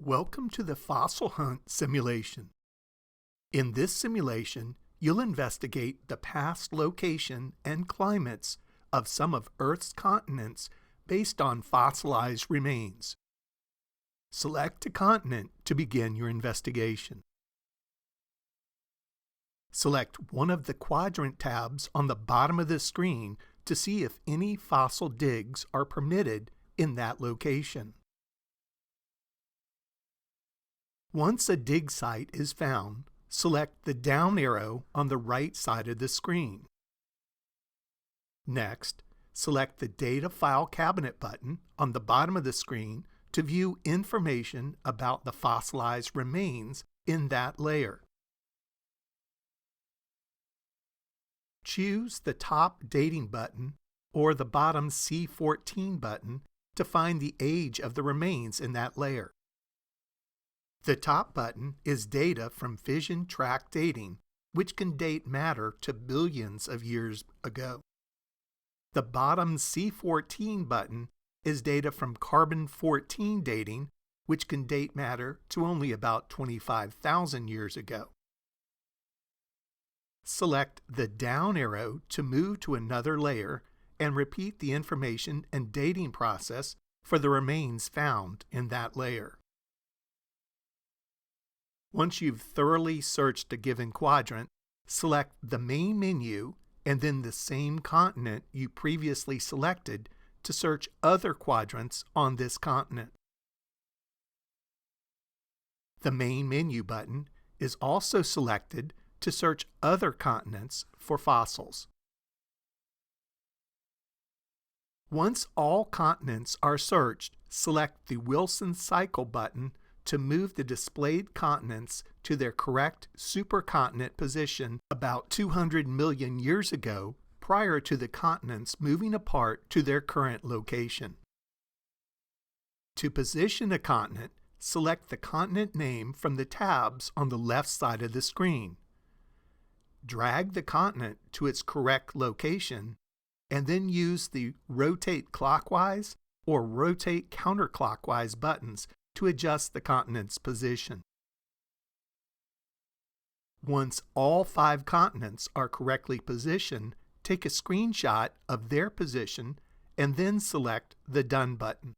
Welcome to the Fossil Hunt simulation. In this simulation, you'll investigate the past location and climates of some of Earth's continents based on fossilized remains. Select a continent to begin your investigation. Select one of the quadrant tabs on the bottom of the screen to see if any fossil digs are permitted in that location. Once a dig site is found, select the down arrow on the right side of the screen. Next, select the Data File Cabinet button on the bottom of the screen to view information about the fossilized remains in that layer. Choose the top Dating button or the bottom C14 button to find the age of the remains in that layer. The top button is data from fission track dating, which can date matter to billions of years ago. The bottom C14 button is data from carbon-14 dating, which can date matter to only about 25,000 years ago. Select the down arrow to move to another layer and repeat the information and dating process for the remains found in that layer. Once you've thoroughly searched a given quadrant, select the main menu and then the same continent you previously selected to search other quadrants on this continent. The main menu button is also selected to search other continents for fossils. Once all continents are searched, select the Wilson Cycle button to move the displayed continents to their correct supercontinent position about 200 million years ago, prior to the continents moving apart to their current location. To position a continent, select the continent name from the tabs on the left side of the screen. Drag the continent to its correct location, and then use the Rotate Clockwise or Rotate Counterclockwise buttons to adjust the continent's position. Once all 5 continents are correctly positioned, take a screenshot of their position and then select the Done button.